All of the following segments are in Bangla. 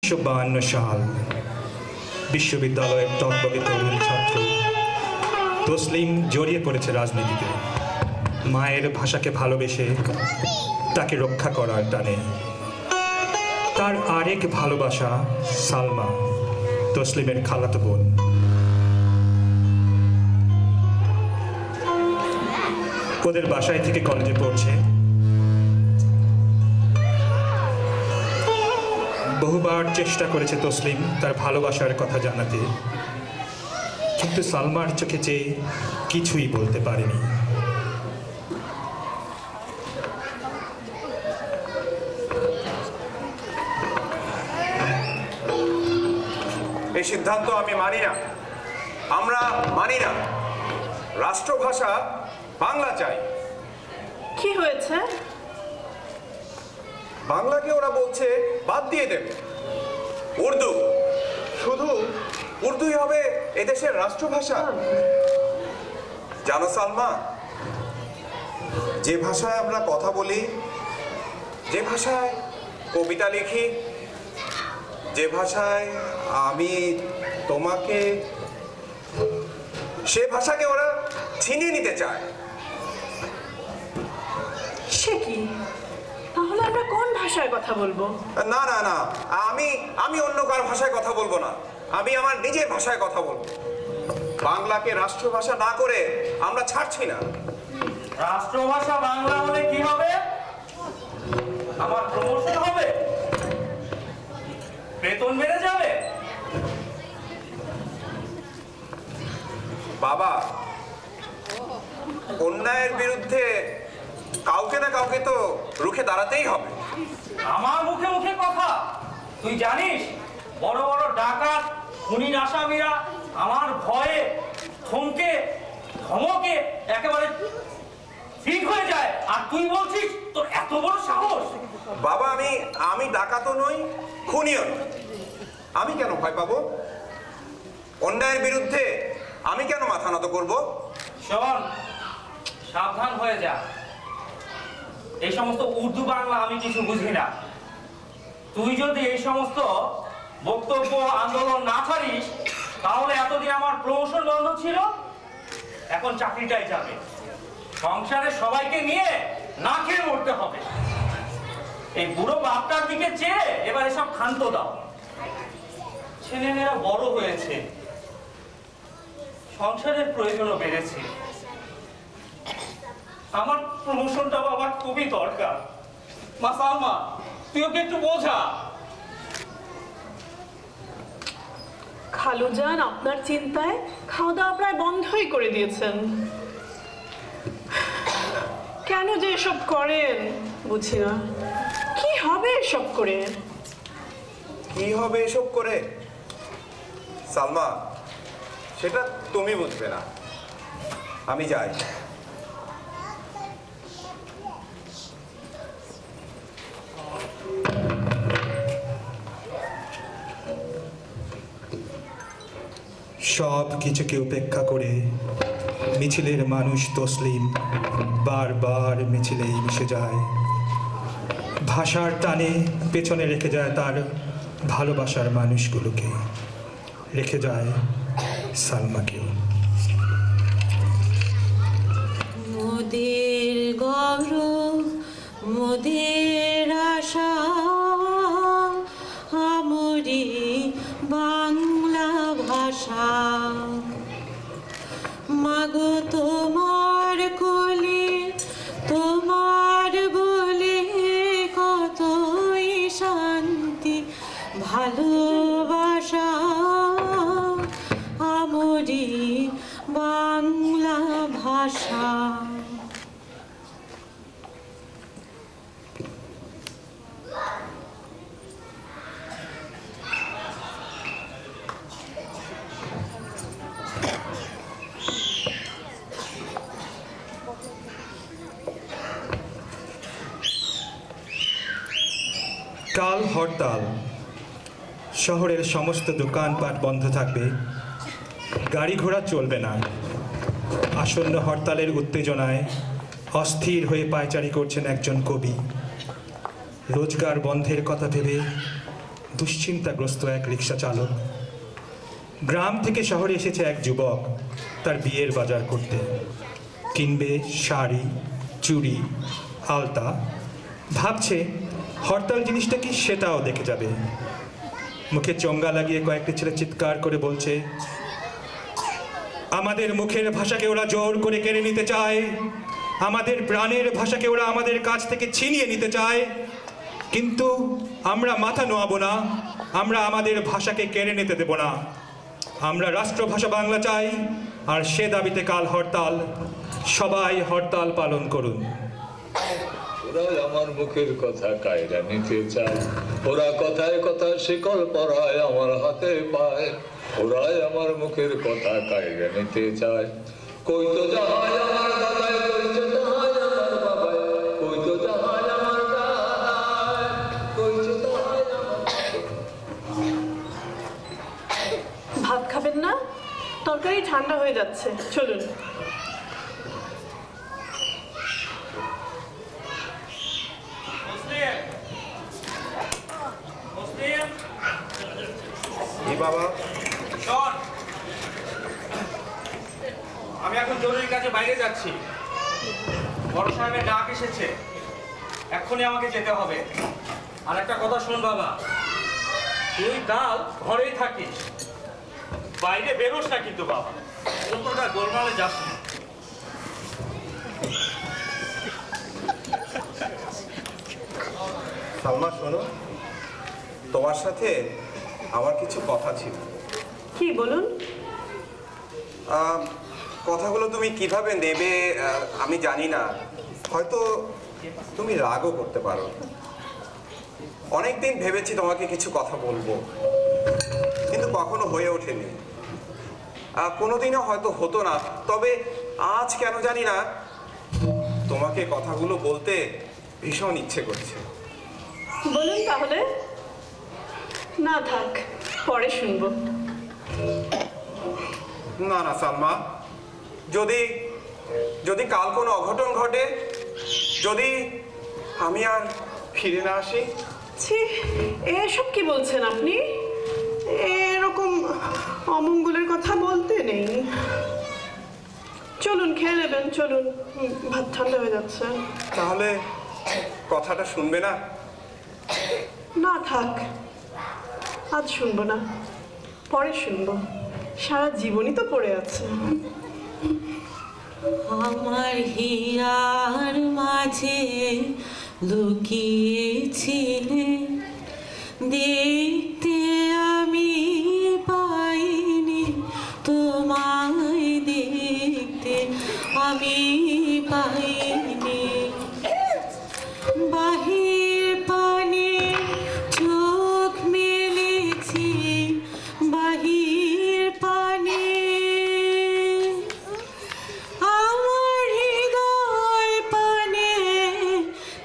1952 সাল বিশ্ববিদ্যালয়ের টকবগে তরুণ ছাত্র তসলিম জড়িয়ে পড়েছে রাজনীতিতে। মায়ের ভাষাকে ভালোবেসে তাকে রক্ষা করার টানে। তার আরেক ভালোবাসা সালমা, তসলিমের খালাতো বোন। ওদের বাসায় থেকে কলেজে পড়ছে। বহুবার চেষ্টা করেছে তসলিম তার ভালোবাসার কথা জানাতে, কিন্তু সালমার চোখে চেয়ে কিছুই বলতে পারেনি। এই সিদ্ধান্ত আমি মানি না, আমরা মানি না। রাষ্ট্রভাষা বাংলা চাই। কি হয়েছে? বাংলাকে ওরা বলছে বাদ দিয়ে দেবে, উর্দু, শুধু উর্দুই হবে এদেশের রাষ্ট্রভাষা। জানো সালমা, যে ভাষায় আমরা কথা বলি, যে ভাষায় কবিতা লিখি, যে ভাষায় আমি তোমাকে, সে ভাষাকে ওরা ছিনিয়ে নিতে চায়। সে কি? তাহলে আমরা কোন ভাষায় কথা বলবো? না না না, আমি অন্য কার ভাষায় কথা বলবো না, আমি আমার নিজের ভাষায় কথা বলবো। বাংলাকে রাষ্ট্রভাষা না করে আমরা ছাড়ছি না। রাষ্ট্রভাষা বাংলা হলে কি হবে? আমার প্রমোশন হবে, বেতন বেড়ে যাবে। বাবা, অন্যায়ের বিরুদ্ধে কাউকে না কাউকে তো রুখে দাঁড়াতেই হবে। আমার মুখে মুখে কথা? তুই জানিস বড় বড় ডাকাত খুনির আসামিরা আমার ভয়ে থমকে ধমকে একেবারে ঠিক হয়ে যায়, আর তুই বলছিস তোর এত বড় সাহস? বাবা, আমি ডাকাতও নই, খুনিও নই। আমি কেন ভয় পাবো? অন্যায়ের বিরুদ্ধে আমি কেন মাথা নত করবো? শোন, সাবধান হয়ে যা। এই সমস্ত উর্দু বাংলা আমি কিছু বুঝি না। তুই যদি এই সমস্ত বক্তব্য আন্দোলন না ছাড়িস, তাহলে এতদিন আমার প্রমোশন বন্ধ ছিল, এখন চাকরিটাই যাবে। সংসারে সবাইকে নিয়ে না খেয়ে মরতে হবে। এই বুড়ো বাপটার দিকে চেয়ে এবার এসব ক্ষান্ত দাও। ছেলেমেয়েরা বড় হয়েছে, সংসারের প্রয়োজনও বেড়েছে। আমার প্রমোশনটা বাবার খুবই দরকার। মা সালমা, তুই ওকে একটু বোঝা। খালুজান আপনার চিন্তায় খাওয়া দাওয়া প্রায় বন্ধই করে দিয়েছেন। কেন যে এসব করেন বুঝি না। কি হবে এসব করে? কি হবে এসব করে সালমা, সেটা তুমি বুঝবে না। আমি যাই। সব কিছুকে উপেক্ষা করে মিছিলের মানুষ তসলিম বারবার মিছিলেই মিশে যায়। ভাষার টানে পেছনে রেখে যায় তার ভালোবাসার মানুষগুলোকে, রেখে যায় সালমাকেও। মোদের গৌরব, মোদের আশা, আমরি বাংলা ভাষা। মাগো তোমার কোলে, তোমার বলে কতই শান্তি ভালোবাসা, আমরি বাংলা ভাষা। কাল হরতাল, শহরের সমস্ত দোকানপাট বন্ধ থাকবে, গাড়ি ঘোড়া চলবে না। আসন্ন হরতালের উত্তেজনায় অস্থির হয়ে পায়চারি করছেন একজন কবি। রোজগার বন্ধের কথা ভেবে দুশ্চিন্তাগ্রস্ত এক রিক্সা চালক। গ্রাম থেকে শহরে এসেছে এক যুবক তার বিয়ের বাজার করতে। কিনবে শাড়ি, চুড়ি, আলতা। ভাবছে হরতাল জিনিসটা কি সেটাও দেখে যাবে। মুখে চোঙ্গা লাগিয়ে কয়েকটি ছেলে চিৎকার করে বলছে, আমাদের মুখের ভাষাকে ওরা জোর করে কেড়ে নিতে চায়, আমাদের প্রাণের ভাষাকে ওরা আমাদের কাছ থেকে ছিনিয়ে নিতে চায়, কিন্তু আমরা মাথা নোয়াবো না, আমরা আমাদের ভাষাকে কেড়ে নিতে দেব না। আমরা রাষ্ট্রভাষা বাংলা চাই, আর সে দাবিতে কাল হরতাল। সবাই হরতাল পালন করুন। ওরা আমার মুখের কথা কায়রা নিতে চায়, ওরা কথায় কথায় শিকল পরায় আমার হাতে পায়, ওরাই আমার মুখের কথা কায়রা নিতে চায়। কই তো যাহাই আমার দাদাই, কই তো যাহাই আমার বাবাই, কই তো যাহাই আমার দাদাই, কই তো যাহাই আমার। ভাত খাবেন না? তরকারি ঠান্ডা হয়ে যাচ্ছে, চলুন। কি বাবা? শোন, আমি এখন জরুরি কাজে বাইরে যাচ্ছি। বড় সাহেবের ডাক এসেছে, এক্ষুনি আমাকে যেতে হবে। আর একটা কথা শোন বাবা, তুই কাল ঘরেই থাকিস, বাইরে বেরোস না কিন্তু বাবা, কোন প্রকার গোলমালে যাস না। সালমা শোনো, তোমার সাথে আমার কিছু কথা ছিল। কি বলুন? কথাগুলো তুমি কিভাবে নেবে আমি জানি না, হয়তো তুমি রাগও করতে পারো। অনেকদিন ভেবেছি তোমাকে কিছু কথা বলবো, কিন্তু কখনো হয়ে ওঠেনি। কোনোদিনও হয়তো হতো না, তবে আজ কেন জানি না তোমাকে কথাগুলো বলতে ভীষণ ইচ্ছে করছে। বলুন তাহলে। না থাক, পরে শুনবো। না না সালমা, যদি যদি কাল কোনো অঘটন ঘটে, যদি আমি আর ফিরে না আসি। ছি, এসব কি বলছেন আপনি? এরকম অমঙ্গলের কথা বলতে নেই। চলুন খেয়ে নেবেন, চলুন, ভাত ঠান্ডা হয়ে যাচ্ছে। তাহলে কথাটা শুনবে না? না থাক, আজ শুনবো না, পরে শুনবো। সারা জীবনই তো পড়ে আছে। আমার হিয়ার মাঝে লুকিয়েছিলে, দেখতে আমি পাইনি, তোমায় দেখতে আমি পাইনি। বাহির পানে চোখ মেলেছি, বাহির পানে আমার হৃদয় পানে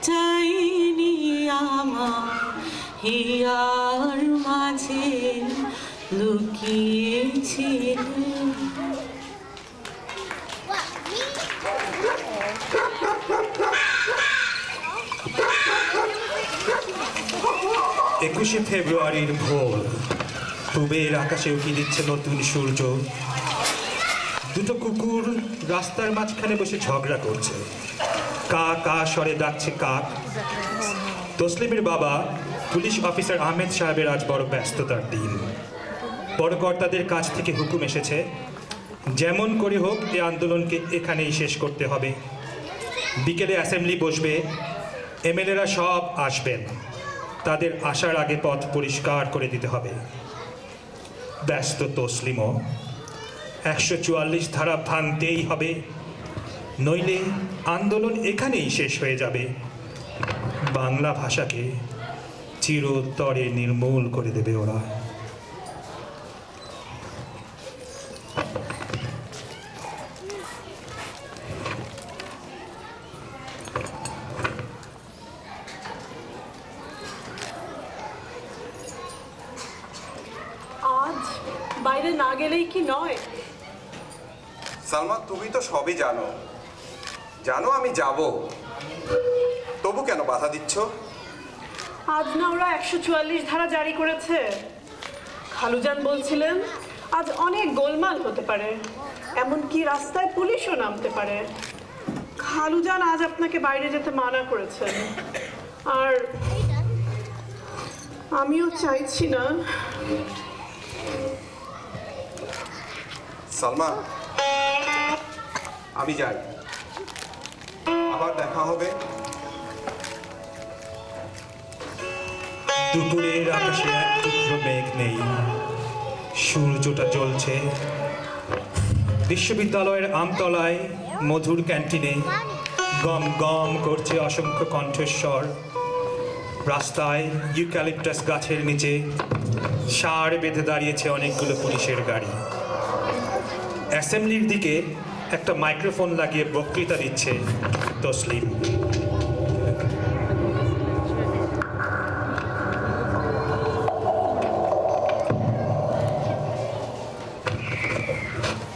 চাইনি, আমার হিয়ার মাঝে লুকিয়েছিল। একুশে ফেব্রুয়ারির ভোর, পূবের আকাশে উকি দিচ্ছে নতুন সূর্য। দুটো কুকুর রাস্তার মাঝখানে বসে ঝগড়া করছে। কা কা স্বরে ডাকছে কাক। তসলিমের বাবা পুলিশ অফিসার আহমেদ সাহেবের আজ বড় ব্যস্ততার দিন। বড় কর্তাদের কাছ থেকে হুকুম এসেছে, যেমন করে হোক এই আন্দোলনকে এখানেই শেষ করতে হবে। বিকেলে অ্যাসেম্বলি বসবে, এমএলএরা সব আসবেন, তাদের আসার আগে পথ পরিষ্কার করে দিতে হবে। ব্যস্ত তসলিমও 144 ধারা ভাঙতেই হবে, নইলে আন্দোলন এখানেই শেষ হয়ে যাবে। বাংলা ভাষাকে চিরতরে নির্মূল করে দেবে ওরা। আজ বাইরে না গেলেই কি নয়? সালমা, তুমি তো সবই জানো, জানো আমি যাব, তবু কেন বাধা দিচ্ছ? আজ না ওরা 144 ধারা জারি করেছে। খালুজান বলছিলেন আজ অনেক গোলমাল হতে পারে, এমনকি রাস্তায় পুলিশও নামতে পারে। খালুজান আজ আপনাকে বাইরে যেতে মানা করেছেন, আর আমিও চাইছি না। সালমা, আমি যাই, আবার দেখা হবে। দুপুরের আকাশে এক টুকরো মেঘ নেই, সূর্যটা জ্বলছে। বিশ্ববিদ্যালয়ের আমতলায় মধুর ক্যান্টিনে গম গম করছে অসংখ্য কণ্ঠস্বর। রাস্তায় ইউক্যালিপটাস গাছের নিচে সার বেঁধে দাঁড়িয়েছে অনেকগুলো পুলিশের গাড়ি। অ্যাসেম্বলির দিকে একটা মাইক্রোফোন লাগিয়ে বক্তৃতা দিচ্ছে তসলিম।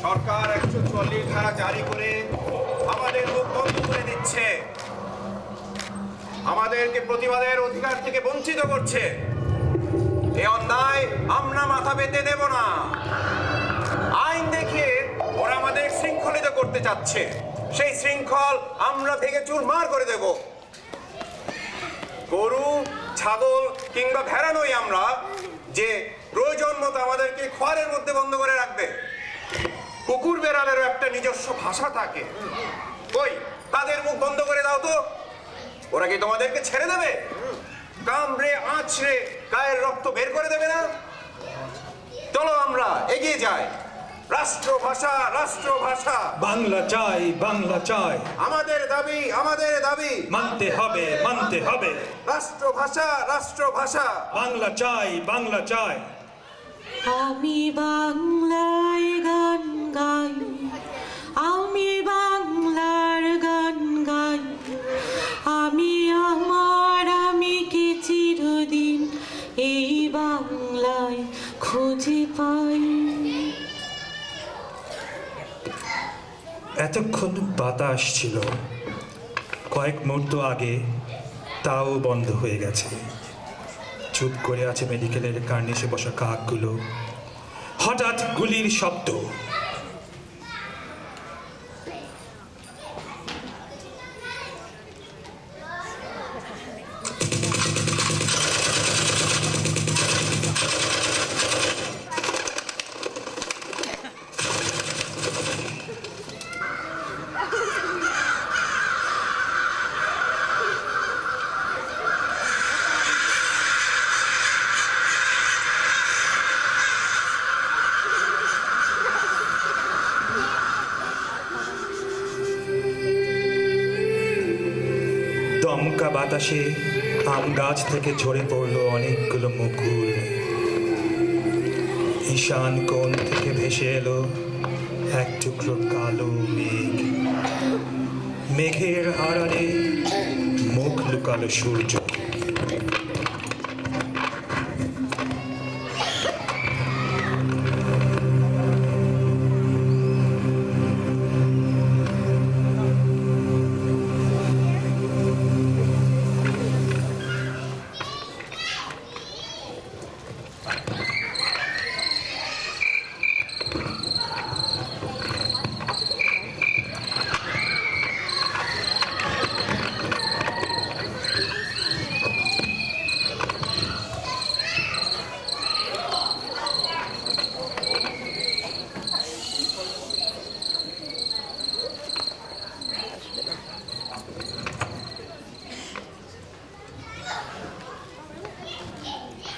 সরকার 144 ধারা জারি করে আমাদের মুখ বন্ধ করে দিচ্ছে, আমাদেরকে প্রতিবাদের অধিকার থেকে বঞ্চিত করছে। এই অন্যায় আমরা মাথা পেতে দেব না। আইন দেখিয়ে ওরা আমাদের শৃঙ্খলিত করতে চাচ্ছে, সেই শৃঙ্খল আমরা ভেঙে চুরমার করে দেব। গরু, ছাগল কিংবা ভেড়া নই আমরা যে প্রয়োজন মতো আমাদেরকে খোয়ারের মধ্যে বন্ধ করে রাখবে। কুকুর বেড়ালেরও একটা নিজস্ব ভাষা থাকে, কই তাদের মুখ বন্ধ করে দাও তো। ওরা কি তোমাদেরকে ছেড়ে দেবে? কামড়ে আঁচড়ে গায়ের রক্ত বের করে দেবে না? চলো আমরা এগিয়ে যাই। রাষ্ট্রভাষা, রাষ্ট্রভাষা, বাংলা চাই, বাংলা চাই, আমাদের দাবি, আমাদের দাবি মানতে হবে, মানতে হবে। রাষ্ট্রভাষা, রাষ্ট্রভাষা, বাংলা চাই, বাংলা চাই। আমি বাংলায় গান গাই, আমি বাংলার গান গাই, আমি আমার আমিকে চিরদিন এই বাংলায় খুঁজে পাই। এতক্ষণ বাতাস ছিল, কয়েক মুহূর্ত আগে তাও বন্ধ হয়ে গেছে। চুপ করে আছে মেডিকেলের কার্নিশে বসা কাকগুলো। হঠাৎ গুলির শব্দ। দমকা বাতাসে আম গাছ থেকে ঝরে পড়লো অনেকগুলো মুকুল। ঈশান কোণ থেকে ভেসে এলো এক টুকরো কালো মেঘ। মেঘের আড়ালে মুখ লুকালো সূর্য।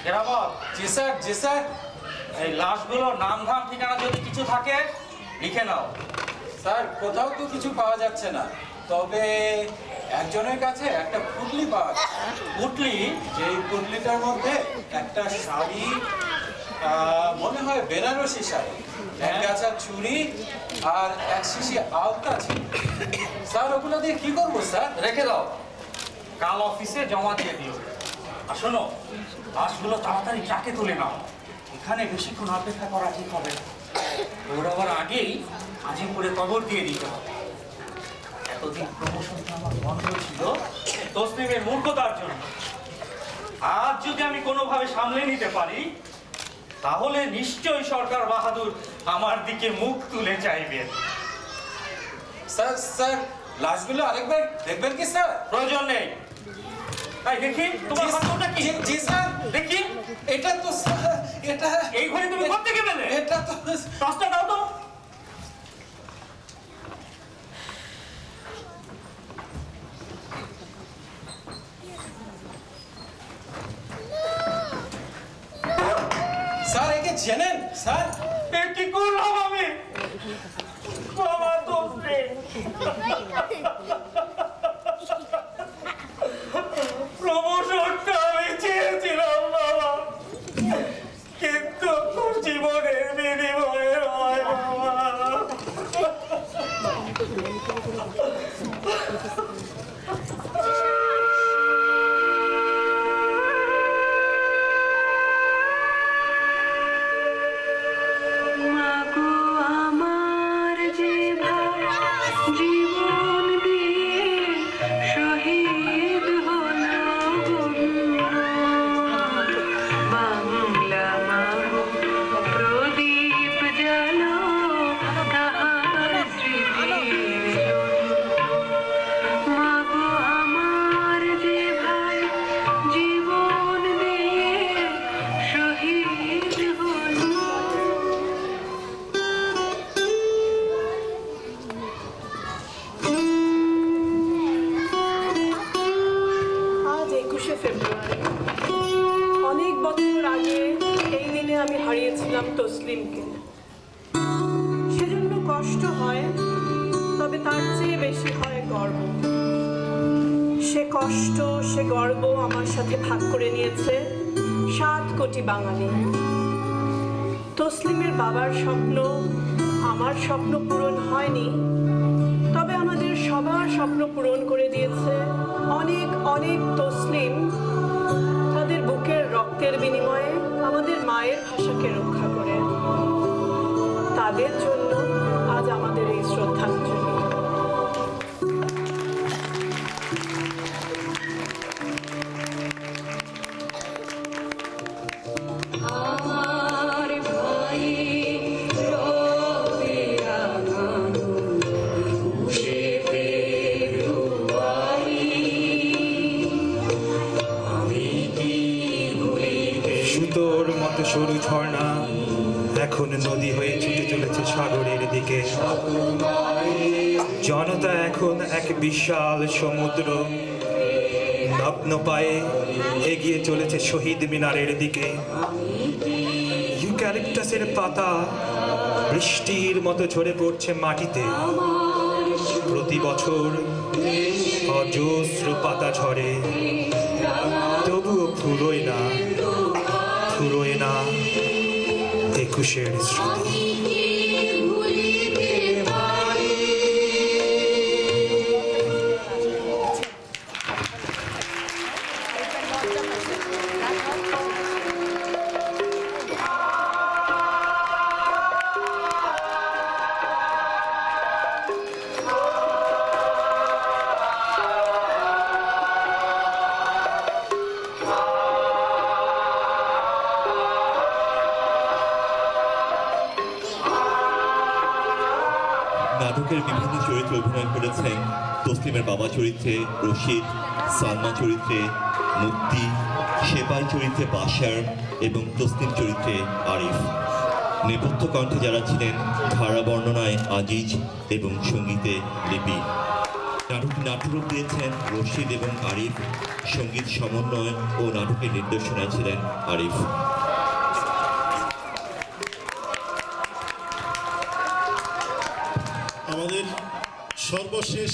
কেরামত, জি স্যার, জি স্যার। এই লাশগুলোর নাম ধাম ঠিকানা যদি কিছু থাকে লিখে নাও। স্যার কোথাও তো কিছু পাওয়া যাচ্ছে না, তবে একজনের কাছে একটা পুটলি পাওয়া গেছে। পুটলি? যেই পুটলিটার মধ্যে একটা শাড়ি, মনে হয় বেনারসি শাড়ি, এক গাছা চুড়ি আর এক শিশি আলতা ছিল। স্যার ওগুলো দিয়ে কি করবো স্যার? রেখে দাও, কাল অফিসে জমা দিয়ে দিও। আর শোনো, লাশগুলো তাড়াতাড়ি ট্রাকে তুলে নাও, এখানে বেশিক্ষণ অপেক্ষা করা ঠিক হবে না। দৌড়াবার আগেই আজিমপুরে কবর দিয়ে দিতে হবে। এতদিন প্রমোশনটা আমার বন্ধ ছিল তসলিমের মূর্খতার জন্য। আজ যদি আমি কোনোভাবে সামলে নিতে পারি, তাহলে নিশ্চয়ই সরকার বাহাদুর আমার দিকে মুখ তুলে চাইবেন। স্যার স্যার লাশগুলো আরেকবার দেখবেন কি স্যার? প্রয়োজন নেই। তাই দেখি তোমার হাতে ওটা কি? জি, জি স্যার। দেখি এটা তো স্যার, এটা এই ঘরে তুমি কোথা থেকে পেলে? এটা তো টসটা দাও তো। স্যার একে চেনেন স্যার? এ কি করলাম আমি? আমার দোষ নেই। প্রমোশনটা আমি চেয়েছিলাম বাবা, কিন্তু জীবনের বিনিময়ে হয় বাবা। মাগো আমার যে ভাই জীবন দিয়ে শহীদ হলো বাংলা মাগো প্রদীপ জালো তাহার স্মৃতির মাগো আমার যে ভাই জীবন দিয়ে শহীদ হলো। আজ 21শে ফেব্রুয়ারি। অনেক বছর আগে এই দিনে আমি হারিয়েছিলাম তসলিমকে। সেজন্য কষ্ট হয়, তবে তার চেয়ে বেশি হয় গর্ব। সে কষ্ট, সে গর্ব আমার সাথে ভাগ করে নিয়েছে 7 কোটি বাঙালি। তসলিমের বাবার স্বপ্ন, আমার স্বপ্ন পূরণ হয়নি, তবে আমাদের সবার স্বপ্ন পূরণ করে দিয়েছে অনেক অনেক তসলিম তাদের বুকের রক্তের বিনিময়ে আমাদের মায়ের ভাষাকে রক্ষা করে। তাদের জন্য আজ আমাদের এই শ্রদ্ধাঞ্জলি। আমার ভাই রবে রাঙানো 21শে ফেব্রুয়ারি আমি কি ভুলিতে সুতোর মতো সরু ঝর্ণা এখন নদী হয়ে ছুটে চলেছে সাগরের দিকে। জনতা এখন এক বিশাল সমুদ্র, নগ্ন পায়ে এগিয়ে চলেছে শহীদ মিনারের দিকে। ইউক্যালিপটাসের পাতা বৃষ্টির মতো ঝরে পড়ছে মাটিতে। প্রতি বছর অজস্র পাতা ঝরে, তবুও ফুরোয় না 21শের স্মৃতি। নাটকের বিভিন্ন চরিত্রে অভিনয় করেছেন তসলিমের বাবা চরিত্রে রশিদ, সালমা চরিত্রে মুক্তি, সেপাই চরিত্রে বাশার এবং তসলিম চরিত্রে আরিফ। নেপথ্য কণ্ঠে যারা ছিলেন ধারা বর্ণনায় আজিজ এবং সঙ্গীতে লিপি। নাটকটি নাট্যরূপ দিয়েছেন রশিদ এবং আরিফ। সঙ্গীত সমন্বয় ও নাটকের নির্দেশনায় ছিলেন আরিফ। আমাদের সর্বশেষ